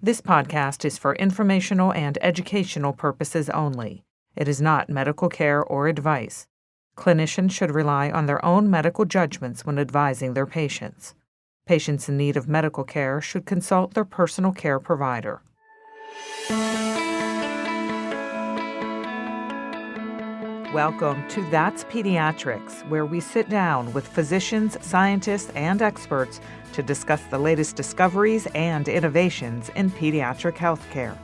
This podcast is for informational and educational purposes only. It is not medical care or advice. Clinicians should rely on their own medical judgments when advising their patients. Patients in need of medical care should consult their personal care provider. Welcome to That's Pediatrics, where we sit down with physicians, scientists, and experts to discuss the latest discoveries and innovations in pediatric healthcare.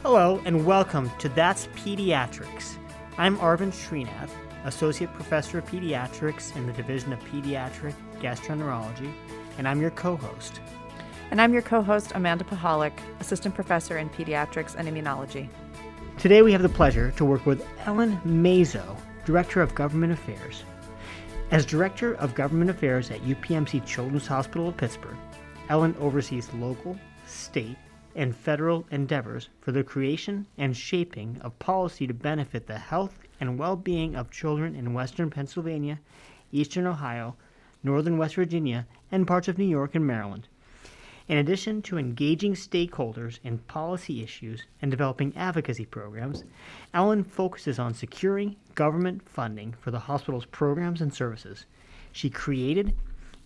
Hello, and welcome to That's Pediatrics. I'm Arvind Srinath, Associate Professor of Pediatrics in the Division of Pediatric Gastroenterology, and I'm your co-host. And I'm your co-host, Amanda Pahalik, Assistant Professor in Pediatrics and Immunology. Today we have the pleasure to work with Ellen Mazo, Director of Government Affairs. As Director of Government Affairs at UPMC Children's Hospital of Pittsburgh, Ellen oversees local, state, and federal endeavors for the creation and shaping of policy to benefit the health and well-being of children in western Pennsylvania, eastern Ohio, northern West Virginia, and parts of New York and Maryland. In addition to engaging stakeholders in policy issues and developing advocacy programs, Ellen focuses on securing government funding for the hospital's programs and services. She created,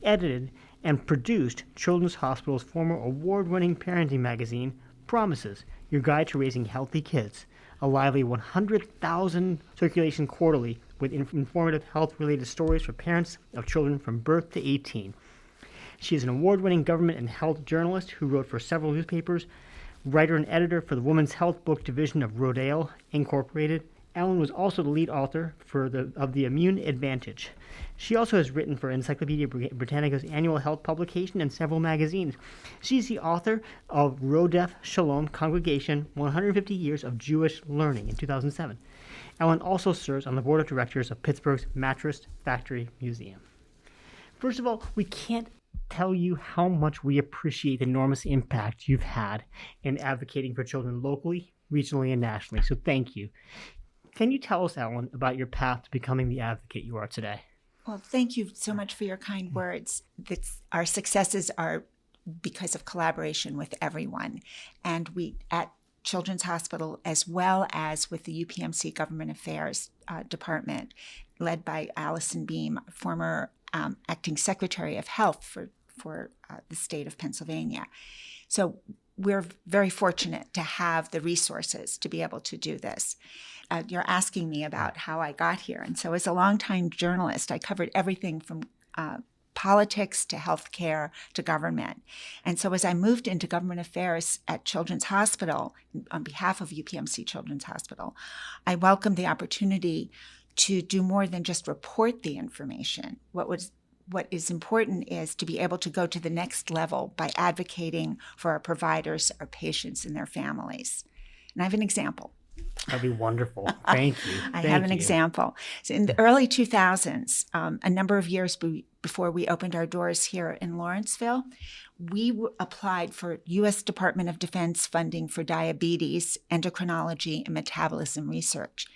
edited, and produced Children's Hospital's former award-winning parenting magazine, Promises, Your Guide to Raising Healthy Kids, a lively 100,000 circulation quarterly with informative health-related stories for parents of children from birth to 18. She is an award-winning government and health journalist who wrote for several newspapers, writer and editor for the Women's Health Book Division of Rodale Incorporated. Ellen was also the lead author of The Immune Advantage. She also has written for Encyclopedia Britannica's annual health publication and several magazines. She's the author of Rodef Shalom Congregation, 150 Years of Jewish Learning in 2007. Ellen also serves on the board of directors of Pittsburgh's Mattress Factory Museum. First of all, we can't tell you how much we appreciate the enormous impact you've had in advocating for children locally, regionally, and nationally. So thank you. Can you tell us, Ellen, about your path to becoming the advocate you are today? Well, thank you so much for your kind words. Our successes are because of collaboration with everyone. And we at Children's Hospital, as well as with the UPMC Government Affairs Department, led by Allison Beam, former acting Secretary of Health for the state of Pennsylvania. So we're very fortunate to have the resources to be able to do this. You're asking me about how I got here. And so as a longtime journalist, I covered everything from politics to healthcare to government. And so as I moved into government affairs at Children's Hospital, on behalf of UPMC Children's Hospital, I welcomed the opportunity to do more than just report the information. What is important is to be able to go to the next level by advocating for our providers, our patients, and their families. And I have an example. That'd be wonderful. Thank you. I have an example. So in the early 2000s, a number of years before we opened our doors here in Lawrenceville, we applied for U.S. Department of Defense funding for diabetes, endocrinology, and metabolism research.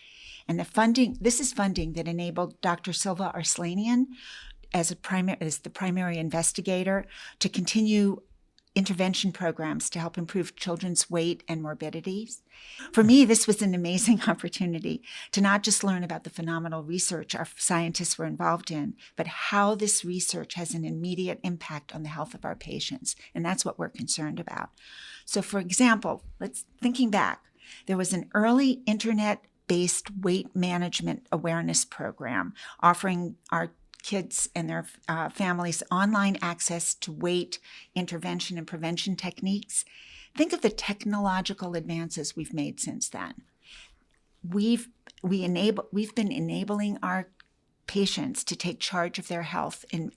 And this is funding that enabled Dr. Silva Arslanian as the primary investigator to continue intervention programs to help improve children's weight and morbidities. For me, this was an amazing opportunity to not just learn about the phenomenal research our scientists were involved in, but how this research has an immediate impact on the health of our patients. And that's what we're concerned about. So for example, thinking back, there was an early internet-based weight management awareness program offering our kids and their families online access to weight intervention and prevention techniques. Think of the technological advances we've made since then. We've been enabling our patients to take charge of their health in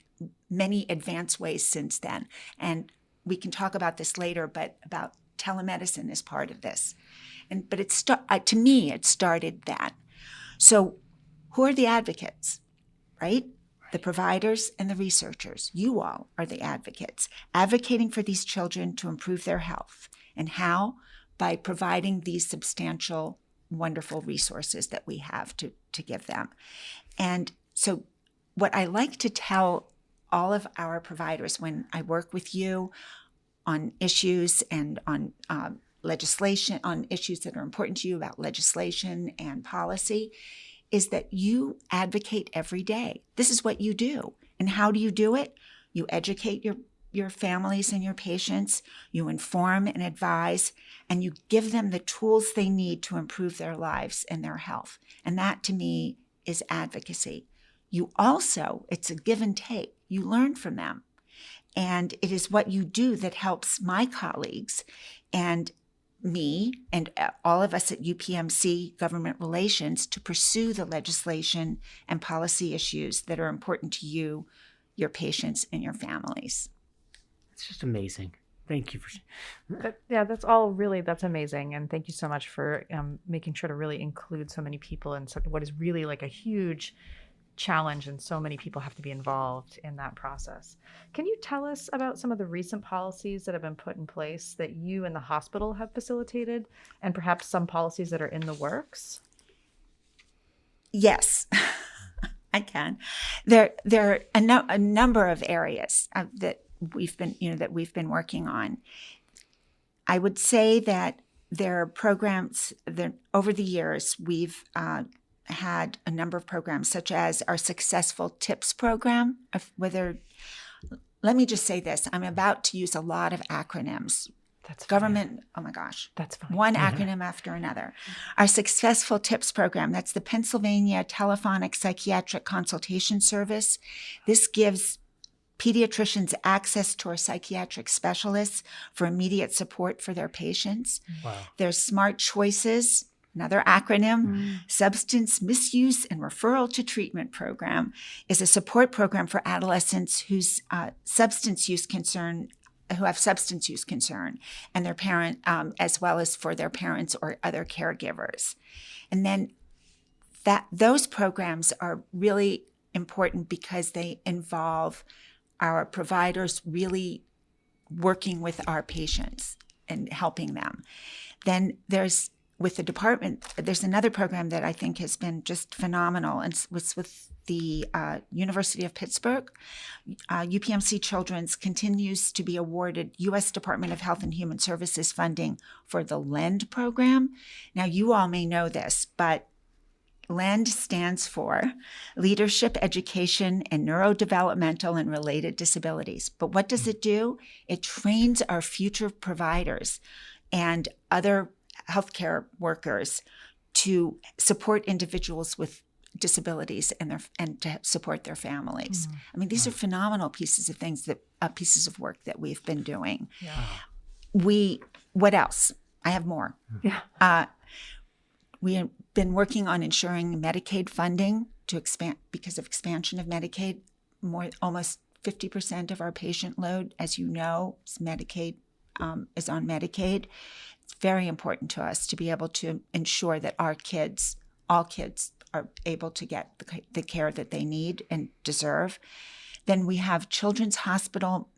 many advanced ways since then. And we can talk about this later, but about telemedicine is part of this. But to me, it started that. So who are the advocates, right? The providers and the researchers. You all are the advocates, advocating for these children to improve their health. And how? By providing these substantial, wonderful resources that we have to give them. And so what I like to tell all of our providers when I work with you on issues and on legislation, on issues that are important to you about legislation and policy, is that you advocate every day. This is what you do. And how do you do it? You educate your families and your patients, you inform and advise, and you give them the tools they need to improve their lives and their health. And that, to me, is advocacy. You also, it's a give and take. You learn from them. And it is what you do that helps my colleagues and me and all of us at UPMC Government Relations to pursue the legislation and policy issues that are important to you, your patients, and your families. It's just amazing. Thank you for. That's amazing. And thank you so much for making sure to really include so many people in what is really like a huge challenge, and so many people have to be involved in that process. Can you tell us about some of the recent policies that have been put in place that you and the hospital have facilitated, and perhaps some policies that are in the works? Yes, I can. There are a number of areas that we've been working on. I would say that there are programs that over the years we've had a number of programs, such as our Successful Tips program. Let me just say this, I'm about to use a lot of acronyms. That's government, fine. Oh my gosh. That's fine. One acronym after another. Our Successful Tips program, that's the Pennsylvania Telephonic Psychiatric Consultation Service. This gives pediatricians access to our psychiatric specialists for immediate support for their patients. Wow. There's Smart Choices, another acronym. Substance Misuse and Referral to Treatment program is a support program for adolescents whose substance use concern, and their parent, as well as for their parents or other caregivers. And then those programs are really important because they involve our providers really working with our patients and helping them. Then with the department, there's another program that I think has been just phenomenal, and it's with the University of Pittsburgh. UPMC Children's continues to be awarded U.S. Department of Health and Human Services funding for the LEND program. Now, you all may know this, but LEND stands for Leadership, Education, and Neurodevelopmental and Related Disabilities. But what does it do? It trains our future providers and other healthcare workers to support individuals with disabilities and to support their families. I mean, these are phenomenal pieces of work that we've been doing. Yeah. What else? I have more. Yeah. We have been working on ensuring Medicaid funding to expand because of expansion of Medicaid. Almost 50% of our patient load, as you know, is on Medicaid. It's very important to us to be able to ensure that all kids are able to get the care that they need and deserve. Then we have Children's Hospital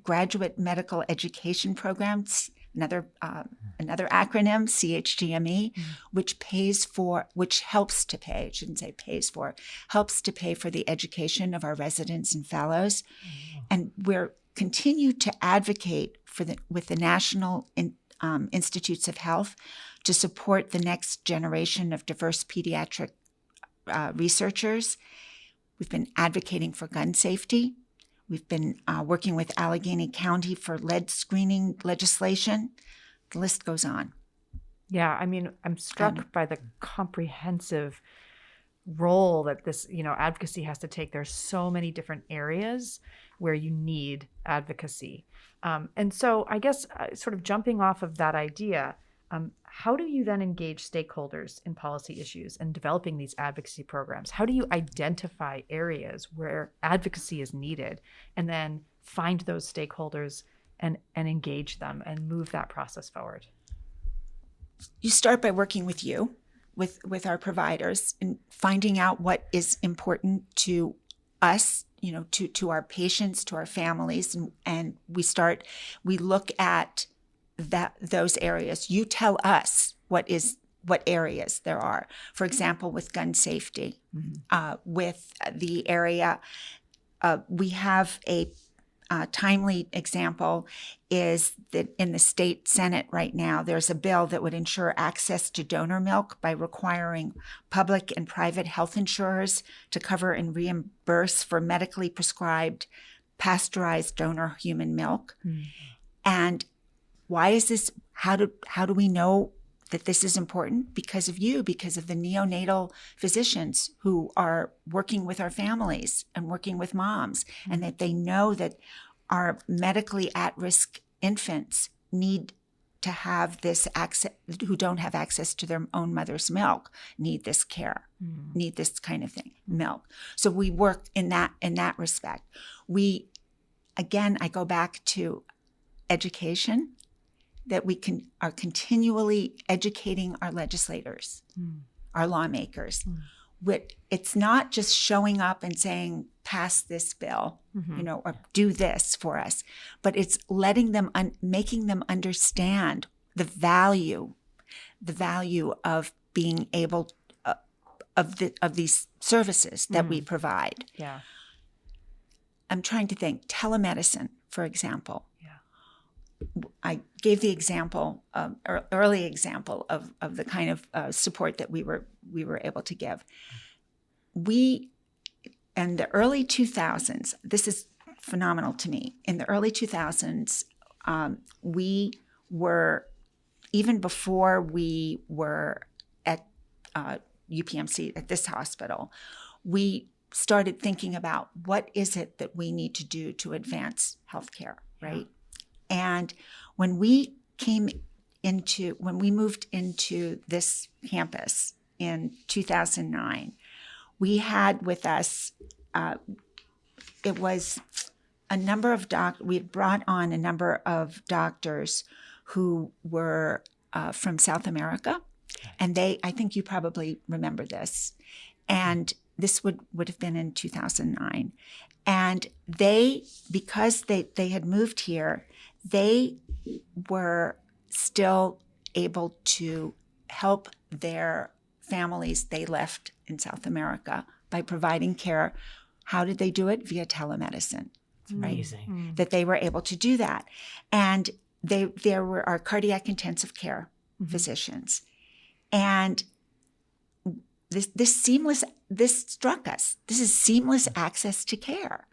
Graduate Medical Education Programs, another acronym, CHGME, which helps to pay for the education of our residents and fellows. And we're continue to advocate with the National Institutes of Health to support the next generation of diverse pediatric researchers. We've been advocating for gun safety. We've been working with Allegheny County for lead screening legislation. The list goes on. Yeah, I mean, I'm struck by the comprehensive role that this, advocacy has to take. There's so many different areas where you need advocacy. And so I guess sort of jumping off of that idea, how do you then engage stakeholders in policy issues and developing these advocacy programs? How do you identify areas where advocacy is needed and then find those stakeholders and engage them and move that process forward? You start by working with with our providers and finding out what is important to us, to our patients, to our families, and we look at those areas. You tell us what areas there are. For example, with gun safety, with the area, we have a timely example is that in the state Senate right now, there's a bill that would ensure access to donor milk by requiring public and private health insurers to cover and reimburse for medically prescribed pasteurized donor human milk. And why is this? How do we know that this is important? Because of you, because of the neonatal physicians who are working with our families and working with moms, and that they know that our medically at-risk infants need to have this access, who don't have access to their own mother's milk, need this care, need this kind of thing, milk. So we work in that respect. I go back to education, that we are continually educating our legislators, our lawmakers. It's not just showing up and saying, pass this bill, or do this for us, but it's letting them, making them understand the value of being able, of these services that we provide. Yeah. I'm trying to think, telemedicine, for example. I gave the example, early example of the kind of support that we were able to give. We, in the early 2000s, this is phenomenal to me. In the early 2000s, we were, even before we were at UPMC, at this hospital, we started thinking about what is it that we need to do to advance healthcare, right? And when we moved into this campus in 2009, we had with us, it was a number of we had brought on a number of doctors who were from South America. And I think you probably remember this. And this would have been in 2009. And because they had moved here, they were still able to help their families they left in South America by providing care. How did they do it? Via telemedicine. Amazing. That they were able to do that. And there were our cardiac intensive care physicians. And this struck us. This is seamless access to care.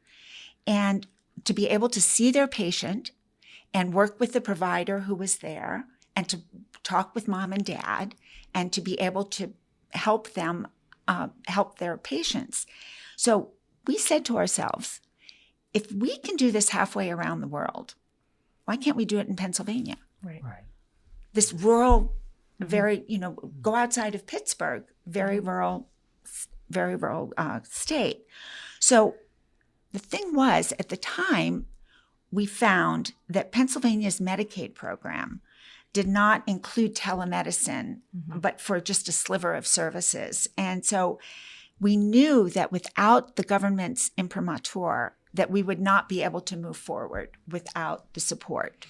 And to be able to see their patient and work with the provider who was there, and to talk with mom and dad, and to be able to help them, help their patients. So we said to ourselves, if we can do this halfway around the world, why can't we do it in Pennsylvania? Right. This rural, very, go outside of Pittsburgh, very rural state. So the thing was, at the time, we found that Pennsylvania's Medicaid program did not include telemedicine, but for just a sliver of services. And so we knew that without the government's imprimatur, that we would not be able to move forward without this support.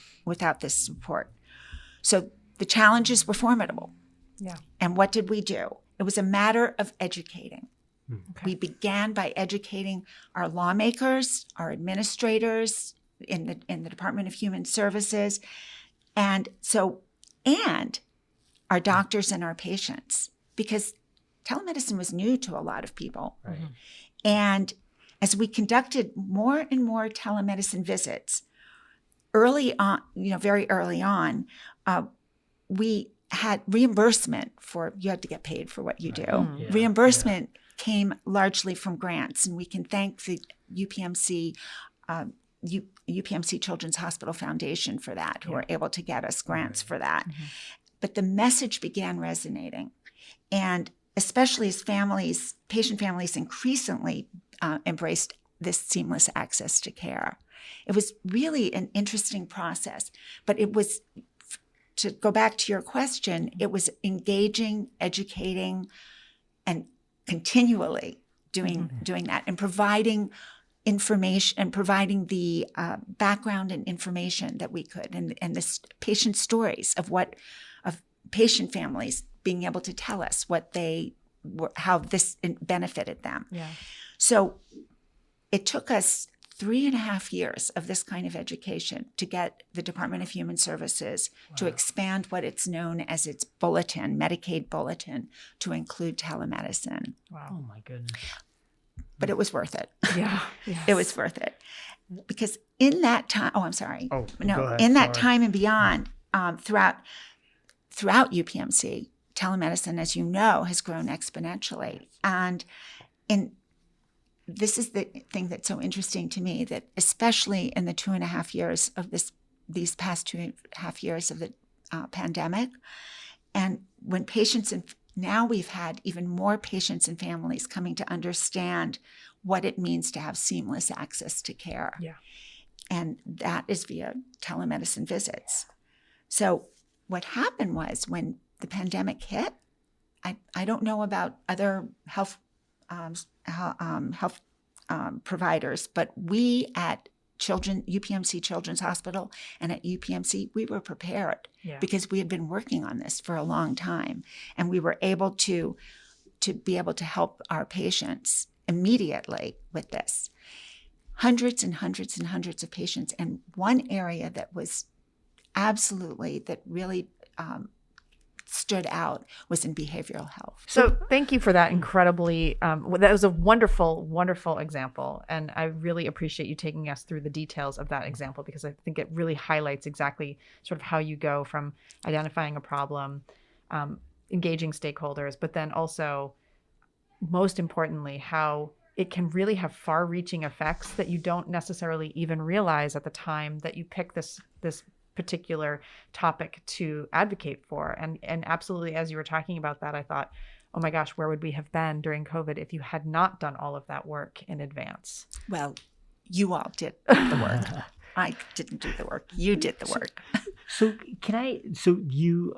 So the challenges were formidable. Yeah. And what did we do? It was a matter of educating. Okay. We began by educating our lawmakers, our administrators in the Department of Human Services, and our doctors and our patients, because telemedicine was new to a lot of people. Right. And as we conducted more and more telemedicine visits, early on, very early on, we had reimbursement you had to get paid for what you do. Yeah. Reimbursement came largely from grants, and we can thank the UPMC Children's Hospital Foundation for that, who were able to get us grants for that. But the message began resonating. And especially as patient families increasingly embraced this seamless access to care. It was really an interesting process, but it was, to go back to your question, it was engaging, educating, and continually doing that, and providing information and providing the background and information that we could, and the patient stories of patient families being able to tell us how this benefited them. Yeah. So it took us 3.5 years of this kind of education to get the Department of Human Services to expand what it's known as its bulletin, Medicaid bulletin, to include telemedicine. Wow. Oh my goodness. But it was worth it. Yeah. Yes. It was worth it. Because in that time, I'm sorry. Oh, no, go ahead. in that Sorry. time and beyond, throughout UPMC, telemedicine, as you know, has grown exponentially. And this is the thing that's so interesting to me, that especially in the 2.5 years of these past 2.5 years of the pandemic, and when patients and now we've had even more patients and families coming to understand what it means to have seamless access to care. Yeah. And that is via telemedicine visits. So what happened was, when the pandemic hit, I don't know about other health providers, but we at UPMC Children's Hospital and at UPMC, we were prepared because we had been working on this for a long time, and we were able to be able to help our patients immediately with this. Hundreds and hundreds and hundreds of patients. And one area that really stood out was in behavioral health. So thank you for that incredibly, that was a wonderful, wonderful example. And I really appreciate you taking us through the details of that example, because I think it really highlights exactly sort of how you go from identifying a problem, engaging stakeholders, but then also, most importantly, how it can really have far-reaching effects that you don't necessarily even realize at the time that you pick this particular topic to advocate for. And absolutely, as you were talking about that, I thought, oh my gosh, where would we have been during COVID if you had not done all of that work in advance? Well, you all did the work. I didn't do the work. You did the work. So you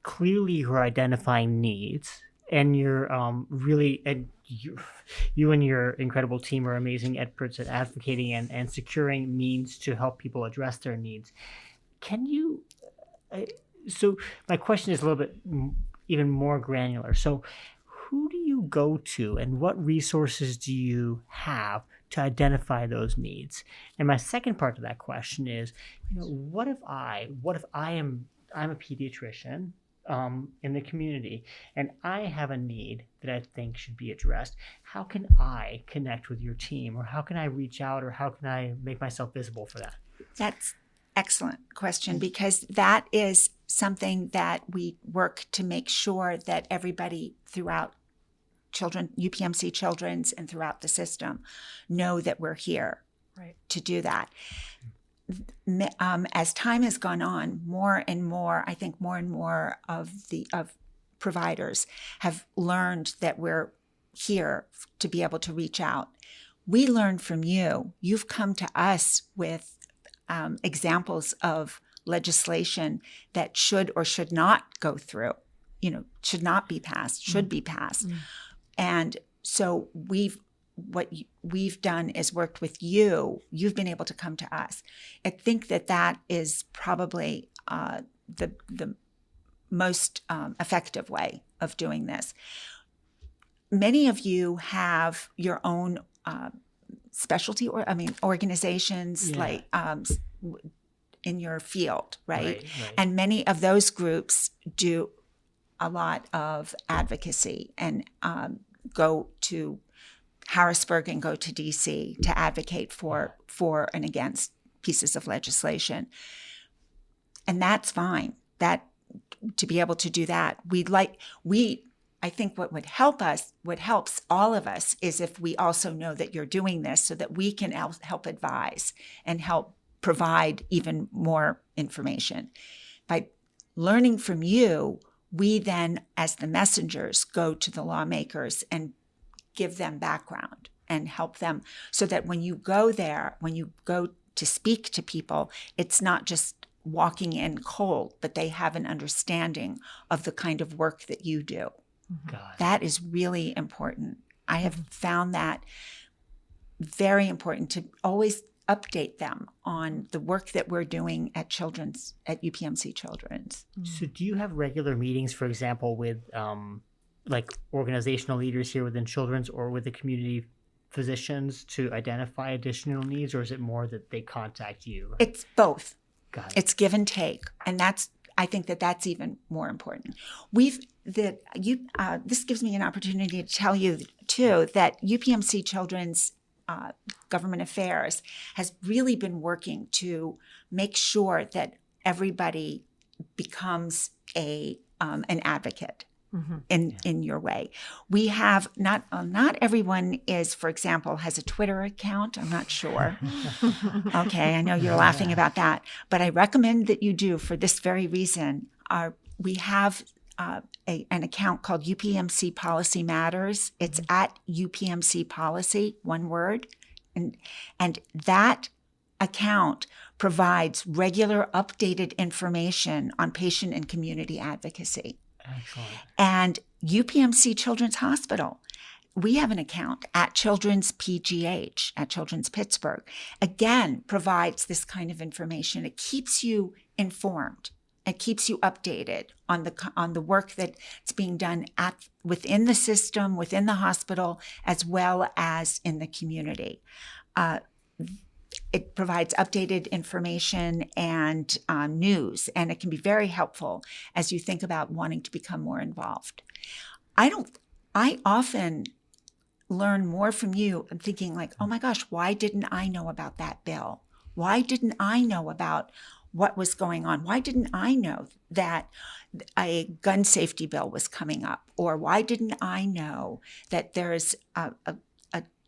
clearly are identifying needs, and you're really, and you and your incredible team are amazing experts at advocating and securing means to help people address their needs. Can you, so my question is a little bit even more granular. So who do you go to, and what resources do you have to identify those needs? And my second part to that question is, what if I'm a pediatrician in the community, and I have a need that I think should be addressed? How can I connect with your team, or how can I reach out, or how can I make myself visible for that? That's excellent question, because that is something that we work to make sure that everybody throughout UPMC Children's and throughout the system know that we're here to do that. As time has gone on, more and more of providers have learned that we're here to be able to reach out. We learned from you. You've come to us with examples of legislation that should or should not go through, should not be passed, should be passed. And so what we've done is worked with you. You've been able to come to us. I think that is probably the most effective way of doing this. Many of you have your own specialty, organizations like in your field, right? And many of those groups do a lot of advocacy and go to Harrisburg and go to DC to advocate for and against pieces of legislation. And that's fine. That to be able to do that, I think what would help us, what helps all of us, is if we also know that you're doing this, so that we can help advise and help provide even more information. By learning from you, we then, as the messengers, go to the lawmakers and give them background and help them, so that when you go there, when you go to speak to people, it's not just walking in cold, but they have an understanding of the kind of work that you do. That is really important. I have found that very important, to always update them on the work that we're doing at UPMC Children's. So do you have regular meetings, for example, with like organizational leaders here within Children's, or with the community physicians to identify additional needs, or is it more that they contact you? It's both. Got it. It's give and take, and I think that's even more important. This gives me an opportunity to tell you too that UPMC Children's Government Affairs has really been working to make sure that everybody becomes an advocate. In your way. We have not everyone is, for example, has a Twitter account. I'm not sure. Okay, I know you're laughing about that, but I recommend that you do for this very reason. We have an account called UPMC Policy Matters. It's at UPMC Policy, one word, and that account provides regular updated information on patient and community advocacy. Excellent. And UPMC Children's Hospital, we have an account at Children's PGH, at Children's Pittsburgh, again, provides this kind of information. It keeps you informed. It keeps you updated on the work that's being done within the system, within the hospital, as well as in the community. It provides updated information and news, and it can be very helpful as you think about wanting to become more involved. I often learn more from you and thinking like, oh my gosh, why didn't I know about that bill? Why didn't I know about what was going on? Why didn't I know that a gun safety bill was coming up? Or why didn't I know that there's a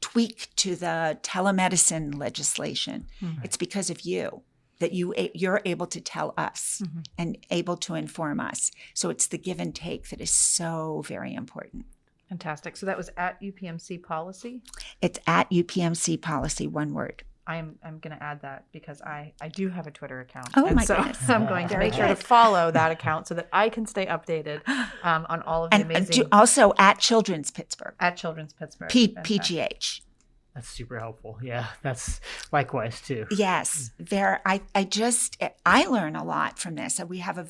tweak to the telemedicine legislation? It's because of you that you're able to tell us and able to inform us. So it's the give and take that is so very important. Fantastic. So that was at UPMC Policy? It's at UPMC Policy, one word. I'm going to add that because I do have a Twitter account. Oh, and my so goodness. I'm going to make sure to follow that account so that I can stay updated on all of the amazing... Also at Children's Pittsburgh. At Children's Pittsburgh. PGH. That's super helpful. Yeah, that's likewise too. Yes, I learn a lot from this. We have a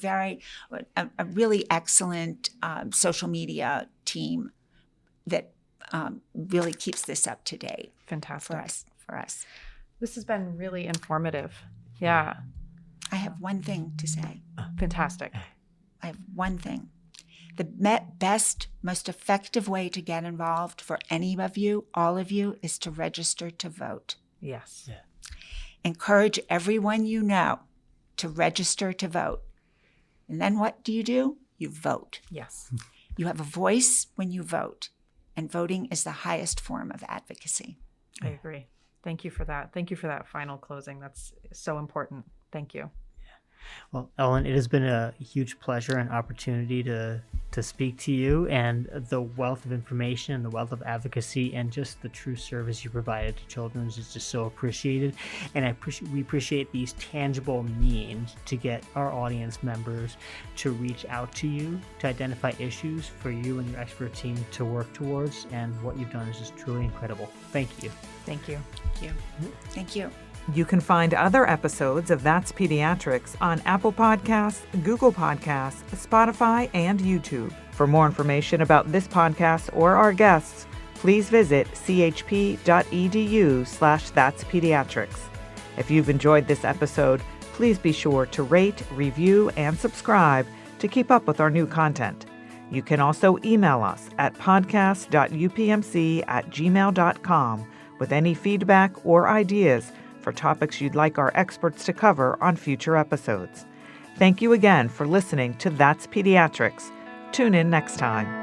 really excellent social media team that really keeps this up to date. Fantastic. For us. This has been really informative. Yeah. I have one thing to say. Fantastic. I have one thing. The best, most effective way to get involved for any of you, all of you, is to register to vote. Yes. Yeah. Encourage everyone you know to register to vote. And then what do? You vote. Yes. You have a voice when you vote, and voting is the highest form of advocacy. I agree. Thank you for that. Thank you for that final closing. That's so important. Thank you. Well, Ellen, it has been a huge pleasure and opportunity to speak to you, and the wealth of information and the wealth of advocacy and just the true service you provided to children is just so appreciated. And we appreciate these tangible means to get our audience members to reach out to you, to identify issues for you and your expert team to work towards. And what you've done is just truly incredible. Thank you. Thank you. Thank you. Thank you. You can find other episodes of That's Pediatrics on Apple Podcasts, Google Podcasts, Spotify, and YouTube. For more information about this podcast or our guests, please visit chp.edu/that'spediatrics. If you've enjoyed this episode, please be sure to rate, review, and subscribe to keep up with our new content. You can also email us at podcast.upmc@gmail.com with any feedback or ideas for topics you'd like our experts to cover on future episodes. Thank you again for listening to That's Pediatrics. Tune in next time.